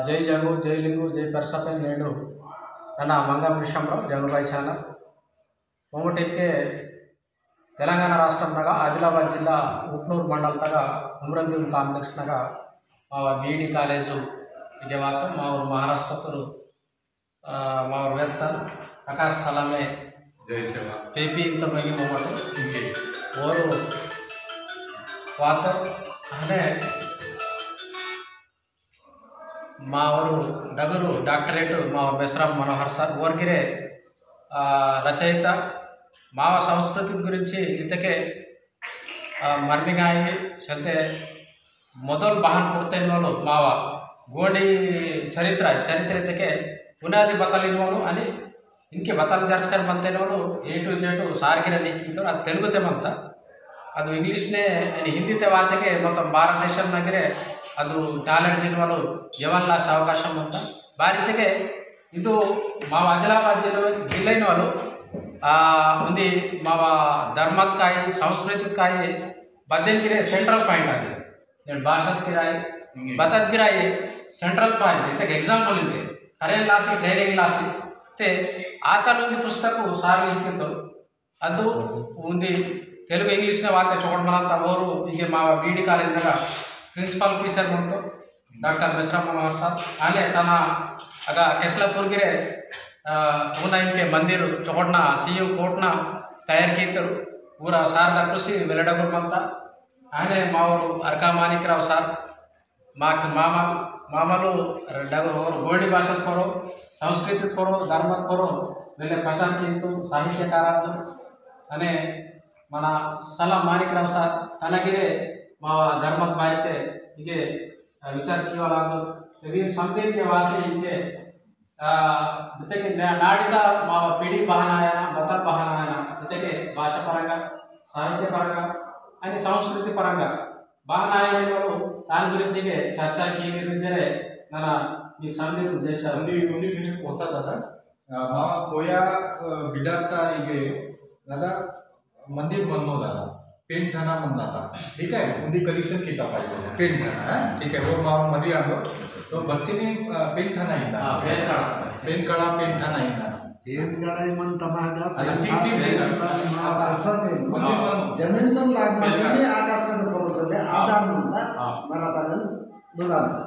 జై జగు జై లింగు జై పెరసపై నేడు ನನ್ನ ಮಂಗ ವಿಶ್ವಂರಾವ್ ಜಂಗಬಾಯಿ ಚಾನಲ್ ಮೊಮ್ಮಟಿಗೆ ತೆಲಂಗಾಣ ರಾಷ್ಟ್ರಂನಾಗ ಆದಿಲಾಬಾದ್ ಜಿಲ್ಲಾ ಉಟ್ನೂರು ಮಂಡಲದಾಗ ಉಮ್ರಂಭೀಮ್ ಕಾಂಪ್ಲೆಕ್ಸ್ನಾಗ BED ಕಾಲೇಜು ಇದೆ ಮಾತು ಮಾವರು ಮಹಾರಾಷ್ಟ್ರತರು ಮಾವರು ವೇರ್ತನ್ ಪ್ರಕಾಶ್ ಸಲಾಮೆ ಜೈ ಸೇವಾ PP ಇಂತ ಮಗಿ ಮೊಮ್ಮಟು ಹಿಂಗೆ ಓರು ವಾತರ್ ಅದೇ మావారు డగురు డాక్టరేట్ మా బెసరామ్ మనోహర్ సార్ ఓర్గిరే రచయిత మావ సంస్కృతి గురించి ఇంతకే ಮರ್ಮಿಗಾಯಿ ಸಲ್ತೆ ಮೊದಲು ಬಹನ್ ಕೊಡ್ತೇನೋಳು ಮಾವ ಗೋಡಿ ಚರಿತ್ರೆತಕ್ಕೆ ಬುನಾದಿ ಬತಲಿನೋಳು అని ఇంకే బతలు జరగసారి ಬಂತೇನೋಳು A to Z ಸಾರ್ಗಿರ ಲಿಖಿತ ಅದು ತೆಲುಗುತೆ ಬಂತ ಅದು ಇಂಗ್ಲೀಷ್ನೇ ಹಿಂದಿತೆ ವಾರ್ತೆಗೆ ಮೊತ್ತ ಭಾರತದೇಶನಾಗಿರೆ ಅದು ಟಾಲೆಂಟ್ ಇರುವಲು ಜವನ್ಲಾಸ್ ಅವಕಾಶ ಅಂತ ಭಾರತಿಗೆ ಇದು ಮಾವ ಆದಿಲಾಬಾದ್ ಜಿಲ್ಲೆನ వాళ్ళు ఉంది మావ ధర్మత్కాయ సంస్కృతికాయ బద్దెన్గిరే సెంట్రల్ పాయింట్ అది నేను భాషత్కిరాయి బతత్గిరాయి సెంట్రల్ పాయింಟ್ ಇದಕ್ಕೆ ಎಕ್ಸಾಂಪಲ್ ಇದೆ ಕರೆಯನ್ ಲಾಸಿ ಟ್ರೈನಿಂಗ್ ಲಾಸಿ ಮತ್ತೆ ಆತನೊಂದು ಪುಸ್ತಕ ಸಾರಿ ಲಿಖಿತು ಅದು ఉంది తెలుగు ఇంగ్లీష్నే వాతే చూడమనంత ಅವರು ಈಗ ಮಾವ BED ಕಾಲೇಜ್ನಾಗ प्रिंसिपल ऑफिसर बनतो डॉक्टर बेसराम मनोहर साहब आने तना आग केसलापूरगिरे ऊना इनके मंदिर चौकटना CM कोटना तैयार कीतर ऊर शारदा कृषि वेलडगुरमंत आने मावरू अर्का मानिकराव सार मामू गोडी भाषा परो संस्कृति परो धर्म परो वेले प्रचार कीतु साहित्यकार अने मन सलाम मानिकराव सार तनगिरे माव धर्म मारिते हೀಗೆ ವಿಚಾರ ಕೇವಲ ಇದು ಸಂದೇಹಿಗೆ ವಾಸಿ ಇದೆ ಜೊತೆಗೆ ನಾಡಿದ ಮಾವ ಪಿಡಿ ಬಹನಾಯನ ಬತಲ್ ಬಹನಾಯನ ಜೊತೆಗೆ ಭಾಷಾ ಪರಂಗ ಸಾಹಿತ್ಯ ಪರಂಗ आणि ಸಂಸ್ಕೃತಿ ಪರಂಗ ಬಹನಾಯನಗಳು ತಾನ ಗುರಿಂಚಿಗೆ ಚರ್ಚಾ ಕೀರಿದರೆ ನನ್ನ ಈ ಸಂದೇಹ ಉದ್ದೇಶ ಒಂದು ಮಿನಿಟ್ ಹೊಸದಾದ ಮಾವ कोया विद्यार्थी ಹೀಗೆ दादा मंदिर बनवला पेंट थाना म्हणतात ठीक आहे उंदी कलेक्शन किता पाहिजे पेंट थाना ठीक आहे वो माव मध्ये आलो तो बत्तीने पेंट थाना आहे ना पेंट कळा पेंट थाना आहे ना पेंट कळा म्हणता मागा जमीन तर लागणार आकाशात बरोबर आधार म्हणतात मला तागन दुलांत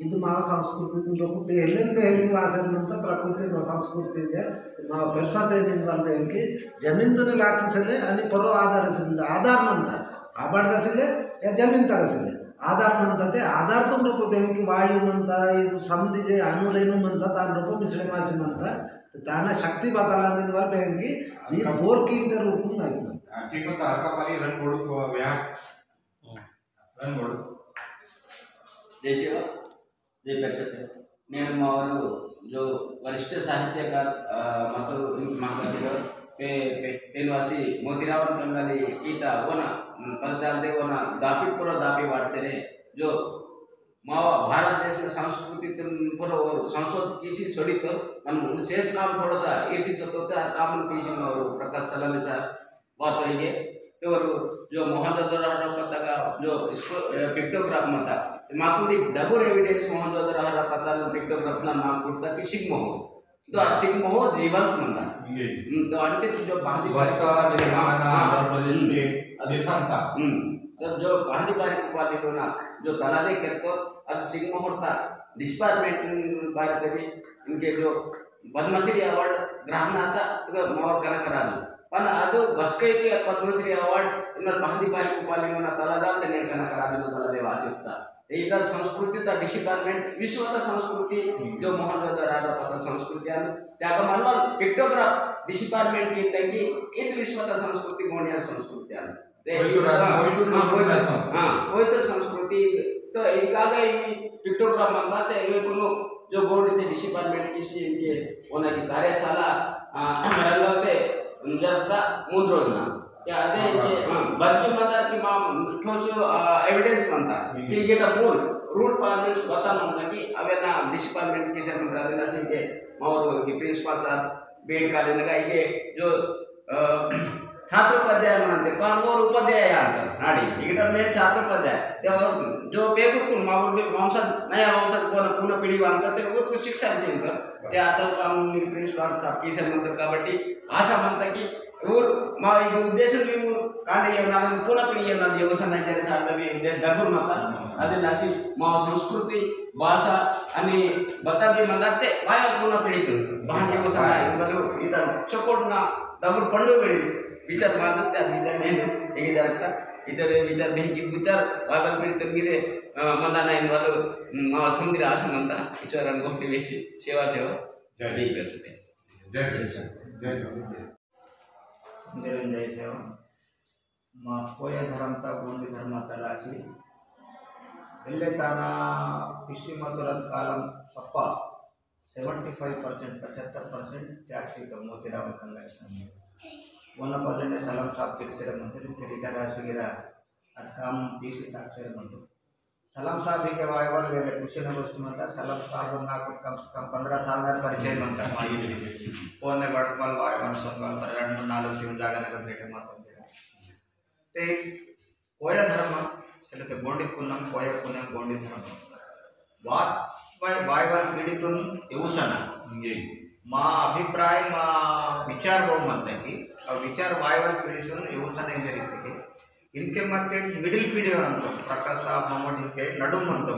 ಇದು ಮಾವ ಸಂಸ್ಕೃತಿ ಪೆಹಲಿ ವಾಸನಂತ ಪ್ರಕೃತಿ ಸಂಸ್ಕೃತಿ ಇದೆ ಮಾವ ಬೆರ್ಸಾದೇನಿಂದ ಬಂದಕ್ಕೆ ಜಮೀನ್ತುने लागसले आणि परो आधार असले आधार म्हणतात आबाड कसले या जमीन तगसले आधार म्हणतात ते आधार तुम रूप बेंकी वायू म्हणतात ಇದು ಸಮಧಿ जे ಅನುರೇನು म्हणतात ಆ ರೂಪ ಮಿಶ್ರ ಮಾಸಿ म्हणतात ತಾನ ಶಕ್ತಿ ಬದಲಾವಣೆ वर बेंकी ಈ ಬೋರ್ಕಿ ಇಂದ ರೂಪ नाही ठीक होता अर्का पाली रन बोर्ड व्या रन बोर्ड देशिवा जय परिषद నేను మావారు जो वरिष्ठ साहित्यकार मतलब महाकाशीवर पेलवासी मोतीराव कंगाली कीता वना प्रचार दे वना दापी पूरा दापी वाटसे जो मावा भारत देश में संस्कृति पूरा और संसद किसी छोड़ी तो मन शेष नाम थोड़ा सा इसी से तो कामन पेशी में और प्रकाश सलामी साहब बात करेंगे तो जो मोहम्मद का जो इसको पिक्टोग्राफ में था माकुंदी डबल एविडेंस मोहम्मद पता पिक्टोग्राफ ना नाम पुरता कि सिंगमोहर तो आ सिंगमोहर जीवंत म्हणता तो अंटे जो बांधी आंध्र प्रदेश के देशांता तो जो बांधी बारी वाली को ना जो तलादे करतो अब सिंगमोहर था डिपार्टमेंट भारत में इनके जो पद्मश्री अवार्ड ग्रहण आता तो मोहर करा करा पण ಅದು ಬಸ್ಕೈಗೆ ಪದ್ಮಶ್ರೀ ಅವಾರ್ಡ್ ಇನ್ನ ಬಾಂಧಿ ಬಾರಿ ಕುಪಾಲಿನ ತಲದ ಅಂತ ನೇಕನ ಕರಾದಿನ ತಲದೆ ವಾಸಿತ ಈಗ ಸಂಸ್ಕೃತಿತ ಡಿಪಾರ್ಟ್ಮೆಂಟ್ ವಿಶ್ವದ ಸಂಸ್ಕೃತಿ जो महत्वाचा राजा पता संस्कृती आणि त्याग मानवाल पिक्टोग्राफ डिपार्टमेंट की तंगी इत विश्वದ संस्कृती गोण्या संस्कृती आणि ते होय संस्कृती तो ಈಗಾಗ ಈ पिक्टोग्राफ मंगाते इनको जो बोर्ड थे डिपार्टमेंट किसी इनके होना की कार्यशाला रंगाते जरता मुद्रोजना क्या अदे बदली मदार की माम ठोस एविडेंस बनता कि ये मूल रूट फॉर्मेट्स बता म्हणता की अवेना डिपार्टमेंट के से मंत्रालय से के और की प्रिंसिपल साहब BED कॉलेज लगा ये जो छात्रोपाध्याय म्हणते पण वर उपाध्याय आहे नाडी इंटरनेट छात्रोपाध्याय तेव्हा जो पेगुरकुल वंशात नया वंशात पुन्हा पिढी वांका ते शिक्षा कर ते आता कानूनी प्रिन्सिपल साहब कीसर म्हणतात కాబట్టి ఆశ म्हणता की ఊరు మా ఇది ఉద్దేశం మేము కానీ ఏమన్నా పునః పిడి ఏమన్నా వ్యవసాయం చేసే సార్లవి ఉద్దేశం డబ్బులు మాత అది నసి మా సంస్కృతి భాష అని బతాబి మందతే వాయ పునః పిడిತು ಬಹಳ ವ್ಯವಸಾಯ ಇವರು ಇತ ಚಕೋಟ್ನ ಡಬ್ಬು पंडू ಬೆಳಿ विचार मानते विचार नहीं ಹೇಗೆ ಜరుగుತ್ತಾ विचार नहीं की विचार वायबल पिडिತು गिरे मला नाही वालो मा समुद्र आश्रम ಅಂತ विचारान गोष्टी वेची सेवा जय करते जय जय जय सेवा मा कोय धर्म ता गोंडी धर्म ता राशि एल्ले ताना पिस्सी मतुरज कालम सप्पा 75% 75% त्याग तो मोतीराव कंगा वन पजने सलाम साहब किरसेर मंत्री ते रिटायर आसिगिरा अद काम पीसी ताक्षर मंत्री सलाम साहब के वायवल वेले क्वेश्चन गोष्ट म्हणता सलाम साहब నాకు कम से कम 15 साल में परिचय म्हणता माई फोन ने वडकमल वायवन सोनवाल पर 2-4 सिम जागा नगर भेटे मातंदिरा ते कोय धर्म सलते गोंडी पुन्नम कोय पुन्नम गोंडी धर्म वात वायवन पीडितून येऊसना मा अभिप्राय मा विचार बहु म्हणता की विचार वायवन पीडिसून येऊसना इंगे ರೀತಿಗೆ इनके मध्य मिडिल पीढ़ी अंत प्रकाश साहब मम्मट इनके नडु मंत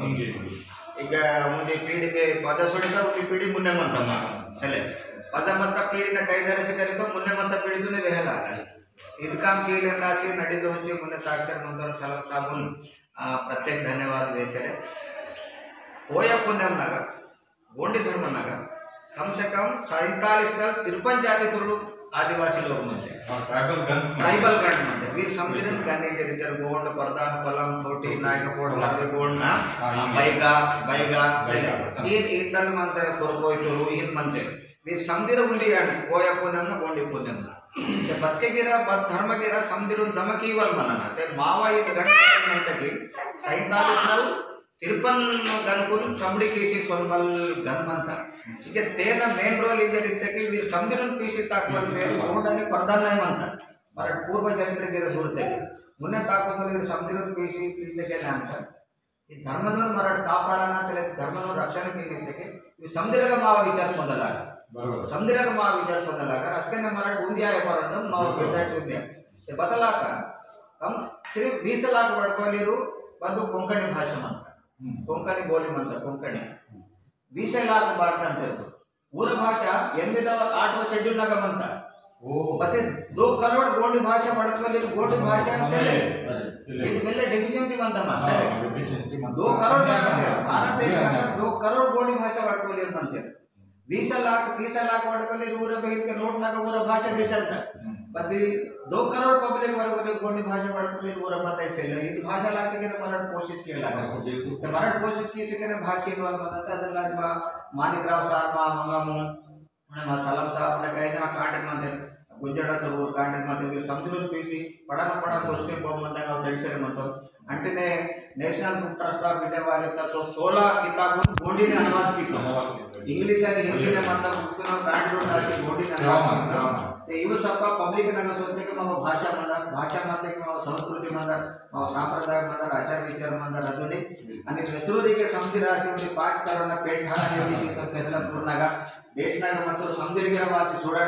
ಈಗ ಮುಂದೆ ಪೀಡಿ ಪದ ಸುಡಿಕ ಒಂದು ಪೀಡಿ ಮುನ್ನೆ ಮಂತಮ್ಮ ಸಲೆ ಪದ ಮತ್ತ ಪೀಡಿನ ಕೈ ಧರಿಸಿ ಕರಿತ ಮುನ್ನೆ ಮತ್ತ ಪೀಡಿದುನೆ ಬೆಹಲ ಇದು काम केले लासी नडीदो होसी मुन्ने ताक्षर मंतर सलाम साबुन प्रत्येक धन्यवाद वेसरे कोय पुण्यम नगा गोंडी धर्म नगा कम से कम 47 तल 53 जाति तुरु आदिवासी लोग म्हणते ट्राइबल गण म्हणते वीर समजून गाणे जरितर गोंड प्रधान कलम थोटी नायकपोड धारवे गोंड ना बैगा बैगा सले इन इतल म्हणते कोरकोयतुरु इन म्हणते वीर समदिर उंडी आणि कोय पुण्यम ना गोंडी पुण्यम ना ते बसके गिरा धर्म गिरा समदिरून जमकीवल म्हणना ते मावा इन गण म्हणते की 47 नल 53 गणकुल समडी केसी सोनमल गण म्हणता ठीक आहे ते ना मेन रोल ಇದೆ ರೀತಿಯಾಗಿ वीर समदिरून पीसी ताकवल ಮೇಲೆ गोंड आणि प्रधान नाही म्हणतात मराठ पूर्व चरित्र गिरा सुरते मुन्ने ताकवल वीर समदिरून पीसी ರೀತಿಗೆ ಅಂತ ಈ ಧರ್ಮವನ್ನು ಮರಾಠ ಕಾಪಾಡನ ಸಲೆ ಧರ್ಮವನ್ನು ರಕ್ಷಣೆ ಕೇಳಿದ್ದಕ್ಕೆ ಈ ಸಮದಿರಗ ಮಾವ ವಿಚಾರ ಸೊಂದಲಾಗ बरोबर समदिरग माव विचार सौंदलागा असके न मराठ उंदिया है परंतु माव बेदाट उंदिया ते बदलाका कम सिर्फ 20 लाख वडकोलीरू बंदू कोंकणी भाषा म्हणतात कोंकणी बोली म्हणतात कोंकणी 20 लाख बाळकांतरतो ಊರ ಭಾಷಾ 8వ ಶೆಡ್ಯೂಲ್ ನಾಗ म्हणतात ಮತ್ತೆ 2 करोड़ गोंडी भाषा वडकोलीरू गोंडी भाषा सेले ಇದು ಮೇಲೆ ಡೆಫಿಷಿಯನ್ಸಿ ಬಂತಮ್ಮ 2 करोड़ ಭಾರತ ದೇಶದಾಗ 2 करोड़ गोंडी भाषा वडकोलीरू म्हणतात 20 लाख 30 लाख वडकोली ಊರ ಬೇಹಿತ ನೋಟ್ ನಾಗ ಊರ ಭಾಷೆ ದೇಶದ ಮತ್ತೆ 2 करोड़ पब्लिक वडकोली गोंडी भाषा वडकोली ಊರ ಮಾತಾಯಿಸಲ್ಲ ಇದು ಭಾಷಾ ಲಾಸಿಗೆ ಮರಾಠ कोशिश केला ते मराठ कोशिश की से ने भाषा इन्वॉल्व बनता ಅದನ್ನ ಲಾಸಿಮ ಮಾಣಿಕರಾವ್ ಸಾರ್ ಮಾ ಮಂಗಮು मा सलाम साहब ने कहे जना कांड मध्ये गुंजडा तर कांड मध्ये समजून पीसी पडा गोष्टी म्हणता दडसरे म्हणतो अंटने national book trust of India वाले तर 16 किताबों गोंडी ने अनुवाद किया इंग्लिश आणि हिंदी ने म्हणता पुस्तक कांड राशी गोंडी ने अनुवाद ते इव सब पब्लिक नग सोचते की मग भाषा मध्ये किंवा संस्कृती मध्ये संप्रदाय मध्ये आचार विचार मध्ये अजून आणि प्रसुरीके समजी राशी म्हणजे 5 करोड पेंठाना नेली तर त्याला पूर्णगा देशनाग ಮತ್ತು ಸಮುದ್ರಗಿರ ವಾಸಿ सोडा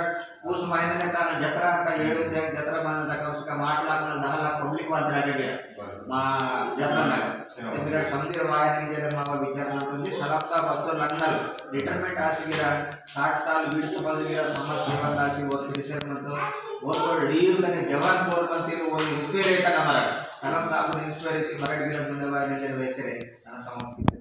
उस महीने ताना जत्रा का 7 जत्रा बांधला कम से कम 8 लाख 10 लाख पब्लिक वाद रागे मा जत्रा ना ते बिरा समुद्र वायने जे मावा विचार म्हणतो सलापचा वस्तू लागणार रिटायरमेंट आसिगिरा 60 साल बीड बलगिरा समाज सेवा दासी वर विषय म्हणतो वर डीर कने जवान पोर बनते वो इंस्पिरेशन हमारा सलाम साहब इंस्पिरेशन मराठी गिरा ಮುಂದೆ वायने जे वेसरे ना समाप्त